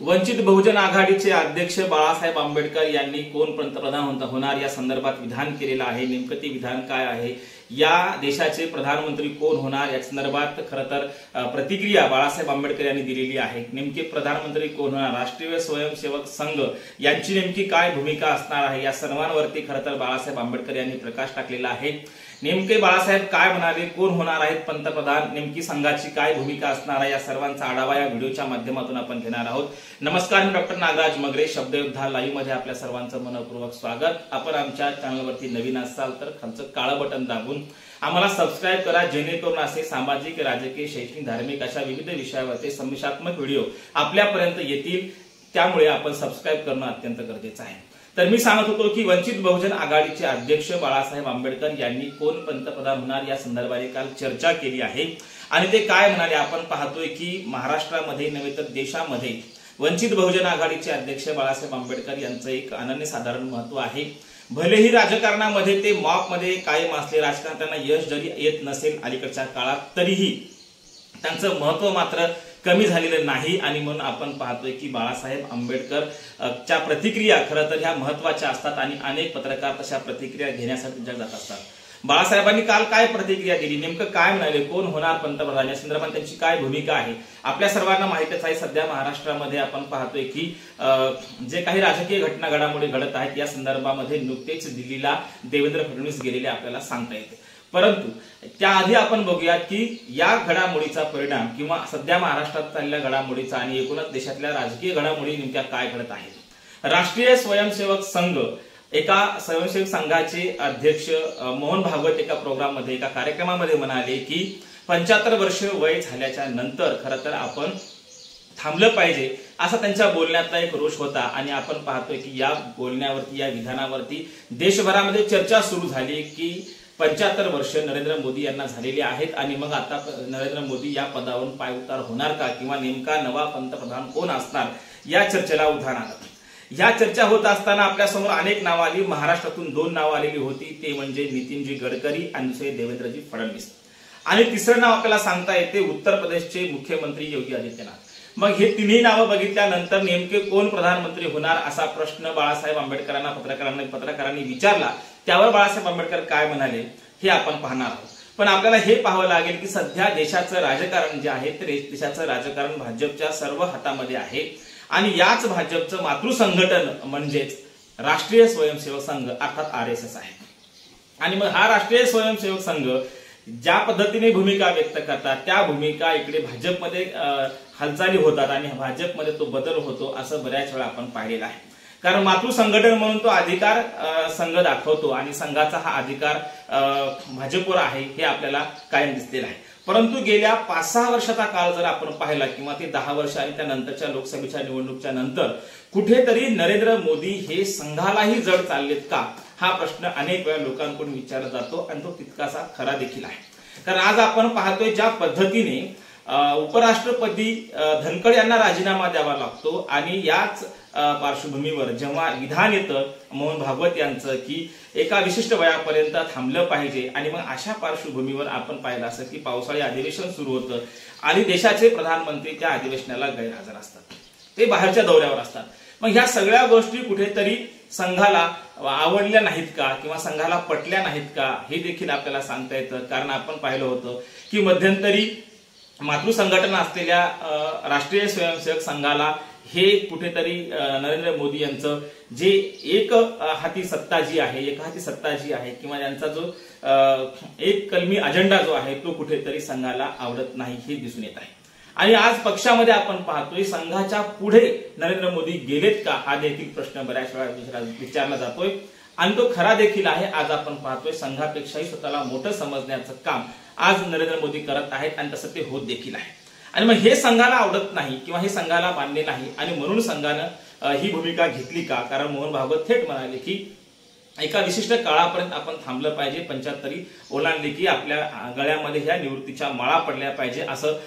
वंचित बहुजन आघाडीचे अध्यक्ष बाळासाहेब आंबेडकर यांनी कोण पंतप्रधान होणार या संदर्भात विधान केलेलं आहे। नेमकं ते विधान काय आहे, या देशाचे प्रधानमंत्री कोण होणार या संदर्भात खरं तर प्रतिक्रिया बाळासाहेब आंबेडकर यांनी दिलेली आहे। नेमके प्रधानमंत्री कोण होणार, राष्ट्रीय स्वयंसेवक संघ यांची नेमकी काय भूमिका असणार आहे, या सर्वांवरती खरं तर बाळासाहेब आंबेडकर यांनी प्रकाश टाकलेला आहे। नेमके बाळासाहेब काय म्हणाले, कोण होणार आहेत पंतप्रधान, नेमकी संघाची काय भूमिका असणार आहे, या सर्वांचा आढावा या व्हिडिओच्या माध्यमातून आपण घेणार आहोत। नमस्कार, मी डॉक्टर नागराज मगरे, शब्दयोद्धा लाईव्ह मध्ये आपल्या सर्वांचं मनपूर्वक स्वागत। आपण आमच्या चॅनलवरती नवीन असाल तर खालचं काळं बटन दाबून आम्हाला सबस्क्राइब करा, जेणेकरून असे सामाजिक, राजकीय, शैक्षणिक, धार्मिक अशा विविध विषयावरचे संदेशात्मक व्हिडिओ आपल्यापर्यंत येतील। त्यामुळे आपण सबस्क्राइब करणं अत्यंत गरजेचं आहे। तर मी सांगत होतो की वंचित बहुजन आघाडीचे अध्यक्ष बाळासाहेब आंबेडकर यांनी कोण पंतप्रधान होणार या संदर्भात काल चर्चा केली आहे आणि ते काय म्हणाले आपण पाहतोय की महाराष्ट्रामध्ये नव्हे तर देशामध्ये वंचित बहुजन आघाडीचे अध्यक्ष बाळासाहेब आंबेडकर यांचं एक अनन्यसाधारण महत्व आहे। भलेही राजकारणामध्ये ते मॉपमध्ये कायम असले, राजकारण त्यांना यश जरी येत नसेल अलीकडच्या काळात, तरीही त्यांचं महत्व मात्र कमी झालेलं नाही आणि म्हणून आपण पाहतोय की बाळासाहेब आंबेडकर च्या प्रतिक्रिया खरं तर ह्या महत्वाच्या असतात आणि अनेक पत्रकार तशा प्रतिक्रिया घेण्यासाठी जात असतात। बाळासाहेबांनी काल काय प्रतिक्रिया दिली, नेमकं काय म्हणाले, कोण होणार पंतप्रधान या संदर्भात त्यांची काय भूमिका आहे, आपल्या सर्वांना माहितीच आहे। सध्या महाराष्ट्रामध्ये आपण पाहतोय की जे काही राजकीय घटना घडामोडी घडत आहेत या संदर्भामध्ये नुकतेच दिल्लीला देवेंद्र फडणवीस गेलेले आपल्याला सांगता येते। परंतु त्याआधी आपण बघूया की या घडामोडीचा परिणाम किंवा सध्या महाराष्ट्रात चाललेल्या घडामोडीचा आणि एकूणच देशातल्या राजकीय घडामोडी नेमक्या काय घडत आहेत। राष्ट्रीय स्वयंसेवक संघ, एका स्वयंसेवक संघाचे अध्यक्ष मोहन भागवत एका प्रोग्राममध्ये, एका कार्यक्रमामध्ये म्हणाले की 75 वर्ष वय झाल्याच्या नंतर खरं तर आपण थांबलं पाहिजे, असा त्यांच्या बोलण्यातला एक रोष होता। आणि आपण पाहतोय की या बोलण्यावरती, या विधानावरती देशभरामध्ये चर्चा सुरू झाली की 75 वर्ष नरेंद्र मोदी यांना झालेली आहेत आणि मग आता नरेंद्र मोदी या पदावरून पायउतार होणार का किंवा नेमका नवा पंतप्रधान कोण असणार या चर्चेला उधाण आलं। या चर्चा होत असताना आपल्यासमोर अनेक नावं आली, महाराष्ट्रातून 2 नावं आलेली होती, ते म्हणजे नितीनजी गडकरी आणि दुसरे देवेंद्रजी फडणवीस, आणि तिसरं नाव आपल्याला सांगता येते उत्तर प्रदेशचे मुख्यमंत्री योगी आदित्यनाथ। मग हे तिन्ही नावं बघितल्यानंतर नेमके कोण प्रधानमंत्री होणार असा प्रश्न बाळासाहेब आंबेडकरांना पत्रकारांनी विचारला। त्यावर बाळासाहेब आंबेडकर काय म्हणाले हे आपण पाहणार आहोत। पण आपल्याला हे पाहावं लागेल की सध्या देशाचं राजकारण जे आहे ते देशाचं राजकारण भाजपच्या सर्व हातामध्ये आहे आणि याच भाजपचं मातृ संघटन म्हणजेच राष्ट्रीय स्वयंसेवक संघ अर्थात RSS आहे। आणि मग हा राष्ट्रीय स्वयंसेवक संघ ज्या पद्धतीने भूमिका व्यक्त करतात त्या भूमिका इकडे भाजपमध्ये हालचाली होतात आणि भाजपमध्ये तो बदल होतो असं बऱ्याच वेळा आपण पाहिलेलं आहे। कारण मातृ संघटन म्हणून तो अधिकार संघ दाखवतो आणि संघाचा हा अधिकार भाजपवर आहे हे आपल्याला कायम दिसलेलं आहे। परंतु गेल्या 5-6 वर्षाचा काळ जर आपण पाहिला किंवा ते 10 वर्ष आणि त्यानंतरच्या लोकसभेच्या निवडणुकीच्या नंतर कुठेतरी नरेंद्र मोदी हे संघालाही जड चाललेत का हा प्रश्न अनेक वेळा लोकांकडून विचारला जातो आणि तो तितकासा खरा देखील आहे। कारण आज आपण पाहतोय ज्या पद्धतीने उपराष्ट्रपती धनखड यांना राजीनामा द्यावा लागतो आणि याच पार्श्वभूमीवर जेव्हा विधान येतं मोहन भागवत यांचं की एका विशिष्ट वयापर्यंत थांबलं पाहिजे, आणि मग अशा पार्श्वभूमीवर आपण पाहिलं असं की पावसाळी अधिवेशन सुरू होतं आणि देशाचे प्रधानमंत्री त्या अधिवेशनाला गैरहजर असतात, ते बाहेरच्या दौऱ्यावर असतात। मग ह्या सगळ्या गोष्टी कुठेतरी संघाला आवडल्या नाहीत का किंवा संघाला पटल्या नाहीत का हे देखील आपल्याला सांगता येतं। कारण आपण पाहिलं होतं की मध्यंतरी मातृ संघटन असलेल्या राष्ट्रीय स्वयंसेवक संघाला हे कुठेतरी नरेंद्र मोदी यांचं जे एक हाती सत्ता जी आहे किंवा त्यांचा जो एक कलमी अजेंडा जो आहे तो कुठेतरी संघाला आवडत नाही हे दिसून येत आहे। आणि आज पक्षामध्ये आपण पाहतोय संघाच्या पुढे नरेंद्र मोदी गेलेत का हा देखील प्रश्न बऱ्याच वेळा विचारला जातोय आणि तो खरा देखील आहे। आज आपण पाहतोय संघापेक्षाही स्वतःला मोठं समजण्याचं काम आज नरेंद्र मोदी करत आहेत आणि तसं ते होत देखील आहे। आणि मग हे संघाला आवडत नाही किंवा हे संघाला मान्य नाही आणि म्हणून संघानं ही भूमिका घेतली का, कारण मोहन भागवत थेट म्हणाले की एका विशिष्ट काळापर्यंत आपण थांबलं पाहिजे, 75 ओलांडली की आपल्या गळ्यामध्ये ह्या निवृत्तीच्या माळा पडल्या पाहिजे असं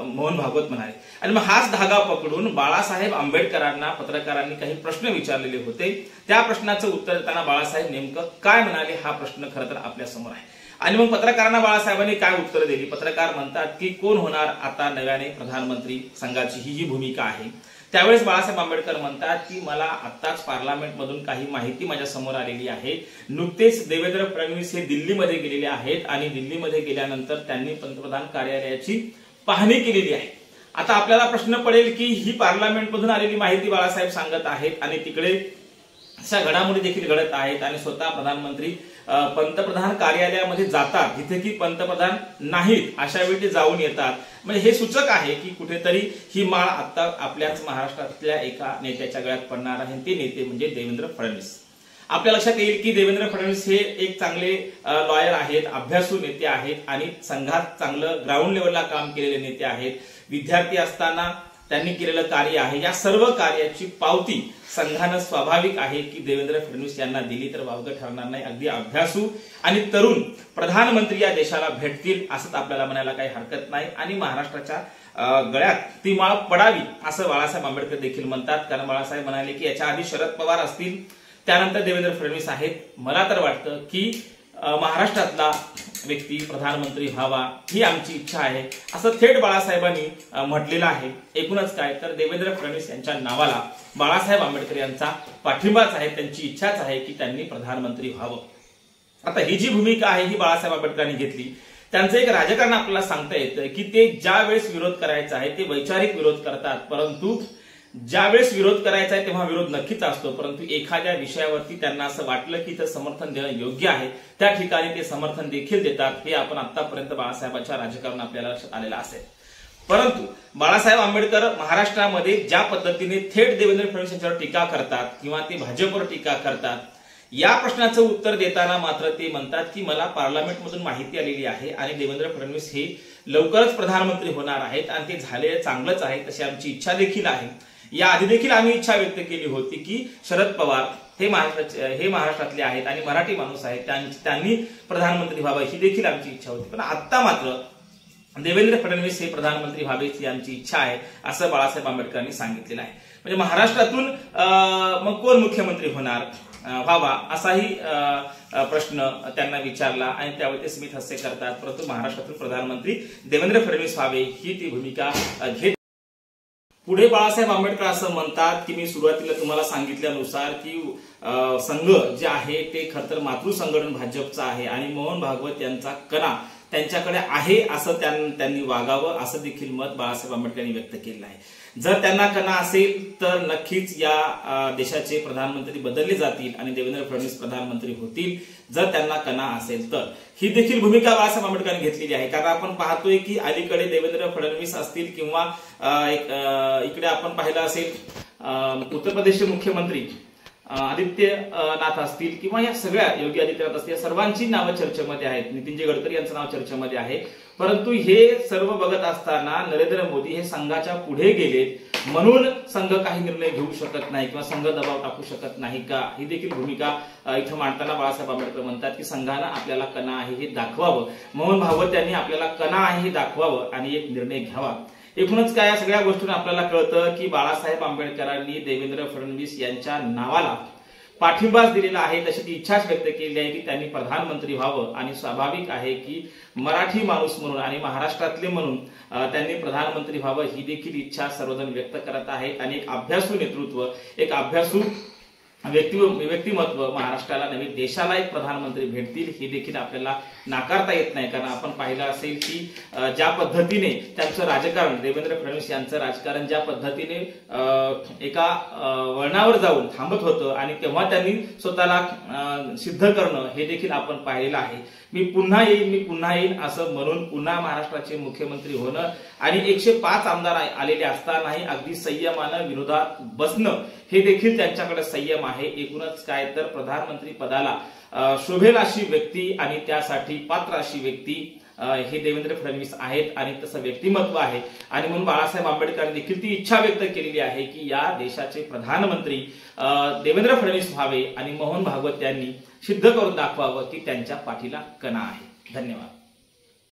मोहन भागवत म्हणाले। आणि मग हाच धागा पकडून बाळासाहेब आंबेडकरांना पत्रकारांनी काही प्रश्न विचारलेले होते, त्या प्रश्नाचं उत्तर देताना बाळासाहेब नेमकं काय म्हणाले हा प्रश्न खरं तर आपल्या समोर आहे। आणि मग पत्रकारांना बाळासाहेबांनी काय उत्तर दिली, पत्रकार म्हणतात की कोण होणार आता नव्याने प्रधानमंत्री, संघाची ही भूमिका आहे। त्यावेळेस बाळासाहेब आंबेडकर म्हणतात की मला आत्ताच पार्लमेंटमधून काही माहिती माझ्या समोर आलेली आहे। नुकतेच देवेंद्र फडणवीस हे दिल्लीमध्ये गेलेले आहेत आणि दिल्लीमध्ये गेल्यानंतर त्यांनी पंतप्रधान कार्यालयाची पाहणी केलेली आहे। आता आपल्याला प्रश्न पडेल की ही पार्लमेंटमधून आलेली माहिती बाळासाहेब सांगत आहेत आणि तिकडे अशा घडामोडी देखील घडत आहेत आणि स्वतः प्रधानमंत्री पंतप्रधान कार्यालयामध्ये जातात जिथे की पंतप्रधान नाहीत, अशा वेळी ते जाऊन येतात। म्हणजे हे सूचक आहे की कुठेतरी ही माळ आता आपल्याच महाराष्ट्रातल्या एका नेत्याच्या गळ्यात पडणार आहे। ते नेते म्हणजे देवेंद्र फडणवीस। आपल्या लक्षात येईल की देवेंद्र फडणवीस हे एक चांगले लॉयर आहेत, अभ्यासू नेते आहेत आणि संघात चांगलं ग्राउंड लेवलला काम केलेले नेते आहेत। विद्यार्थी असताना त्यांनी केलेलं कार्य आहे, या सर्व कार्याची पावती संघानं स्वाभाविक आहे की देवेंद्र फडणवीस यांना दिली तर वावगं ठरणार नाही। अगदी अभ्यासू आणि तरुण प्रधानमंत्री या देशाला भेटतील असंच आपल्याला म्हणायला काही हरकत नाही आणि महाराष्ट्राच्या गळ्यात ती माळ पडावी असं बाळासाहेब आंबेडकर देखील म्हणतात। कारण बाळासाहेब म्हणाले की याच्या आधी शरद पवार असतील, त्यानंतर देवेंद्र फडणवीस आहेत। मला तर वाटतं की महाराष्ट्रातला व्यक्ती प्रधानमंत्री व्हावा ही आमची इच्छा आहे असं थेट बाळासाहेबांनी म्हटलेलं आहे। एकूणच काय तर देवेंद्र फडणवीस यांच्या नावाला बाळासाहेब आंबेडकर यांचा पाठिंबाच आहे, त्यांची इच्छाच आहे की त्यांनी प्रधानमंत्री व्हावं। आता ही जी भूमिका आहे ही बाळासाहेब आंबेडकरांनी घेतली। त्यांचं एक राजकारण आपल्याला सांगता येतं की ते ज्या वेळेस विरोध करायचा आहे ते वैचारिक विरोध करतात, परंतु ज्यावेळेस विरोध करायचा आहे तेव्हा विरोध नक्कीच असतो, परंतु एखाद्या विषयावरती त्यांना असं वाटलं की ते समर्थन देणं योग्य आहे त्या ठिकाणी ते समर्थन देखील देतात। हे आपण आतापर्यंत बाळासाहेबांच्या राजकारणात आपल्याला लक्षात आलेलं असेल। परंतु बाळासाहेब आंबेडकर महाराष्ट्रामध्ये ज्या पद्धतीने थेट देवेंद्र फडणवीस यांच्यावर टीका करतात किंवा ते भाजपवर टीका करतात, या प्रश्नाचं उत्तर देताना मात्र ते म्हणतात की मला पार्लमेंटमधून माहिती आलेली आहे आणि देवेंद्र फडणवीस हे लवकरच प्रधानमंत्री होणार आहेत आणि ते झाले चांगलंच आहे, तशी आमची इच्छा देखील आहे। या आधी देखील आम्ही इच्छा व्यक्त केली होती की शरद पवार हे महाराष्ट्रातले आहेत आणि मराठी माणूस आहेत, त्यांनी प्रधानमंत्री व्हावं ही देखील आमची इच्छा होती, पण आता मात्र देवेंद्र फडणवीस हे प्रधानमंत्री व्हावेत ही आमची इच्छा आहे असं बाळासाहेब आंबेडकरांनी सांगितलेलं आहे। म्हणजे महाराष्ट्रातून मग कोण मुख्यमंत्री होणार व्हावा असाही प्रश्न त्यांना विचारला आणि त्यावेळी ते स्मित हास्य करतात, परंतु महाराष्ट्रातून प्रधानमंत्री देवेंद्र फडणवीस व्हावे ही ती भूमिका घेत। पुढे बाळासाहेब आंबेडकर असं म्हणतात की मी सुरुवातीला तुम्हाला सांगितल्यानुसार की संघ जे आहे ते खरं तर मातृ संघटन भाजपचं आहे आणि मोहन भागवत यांचा कणा त्यांच्याकडे आहे असं त्यांनी वागावं असं देखील मत बाळासाहेब आंबेडकरांनी व्यक्त केलं आहे। जर त्यांना कणा असेल तर नक्कीच या देशाचे प्रधानमंत्री बदलले जातील आणि देवेंद्र फडणवीस प्रधानमंत्री होतील जर त्यांना कणा असेल तर। ही देखील भूमिका बाळासाहेब आंबेडकरांनी घेतलेली आहे, कारण आपण पाहतोय की अलीकडे देवेंद्र फडणवीस असतील किंवा इकडे आपण पाहिलं असेल उत्तर प्रदेशचे मुख्यमंत्री आदित्यनाथ असतील किंवा या सगळ्या योगी आदित्यनाथ असतील, या सर्वांची नावं चर्चेमध्ये आहेत। नितीनजी गडकरी यांचं नाव चर्चेमध्ये आहे, परंतु हे सर्व बघत असताना नरेंद्र मोदी हे संघाच्या पुढे गेलेत म्हणून संघ काही निर्णय घेऊ शकत नाही किंवा संघ दबाव टाकू शकत नाही का, ही देखील भूमिका इथं मांडताना बाळासाहेब आंबेडकर म्हणतात की संघानं आपल्याला कणा आहे हे दाखवावं, मोहन भागवत यांनी आपल्याला कणा आहे हे दाखवावं आणि एक निर्णय घ्यावा। एकूणच काय या सगळ्या गोष्टींना आपल्याला कळतं की बाळासाहेब आंबेडकरांनी देवेंद्र फडणवीस यांच्या नावाला पाठिंबाच दिलेला आहे, तशी ती इच्छाच व्यक्त केली आहे की त्यांनी प्रधानमंत्री व्हावं आणि स्वाभाविक आहे की मराठी माणूस म्हणून आणि महाराष्ट्रातले म्हणून त्यांनी प्रधानमंत्री व्हावं ही देखील इच्छा सर्वजण व्यक्त करत आहेत आणि एक अभ्यासू नेतृत्व, एक अभ्यासू व्यक्तिमत्व महाराष्ट्राला नवीन देशाला एक प्रधानमंत्री भेटतील हे देखील आपल्याला नाकारता येत नाही। कारण आपण पाहिलं असेल की ज्या पद्धतीने त्यांचं राजकारण, देवेंद्र फडणवीस यांचं राजकारण ज्या पद्धतीने एका वळणावर जाऊन थांबत होतं आणि तेव्हा त्यांनी स्वतःला सिद्ध करणं हे देखील आपण पाहिलेलं आहे। मी पुन्हा येईन असं म्हणून पुन्हा महाराष्ट्राचे मुख्यमंत्री होणं आणि 105 आमदार आलेले असतानाही अगदी संयमानं विरोधात बसणं हे देखील त्यांच्याकडे संयम आहे। एकूणच काय तर प्रधानमंत्री पदाला शोभेल अशी व्यक्ती आणि त्यासाठी पात्र अशी व्यक्ती हे देवेंद्र फडणवीस आहेत आणि तसं व्यक्तिमत्व आहे आणि म्हणून बाळासाहेब आंबेडकरांनी देखील ती इच्छा व्यक्त केलेली आहे की या देशाचे प्रधानमंत्री देवेंद्र फडणवीस व्हावे आणि मोहन भागवत यांनी सिद्ध करून दाखवावं की त्यांच्या पाठीला कणा आहे। धन्यवाद।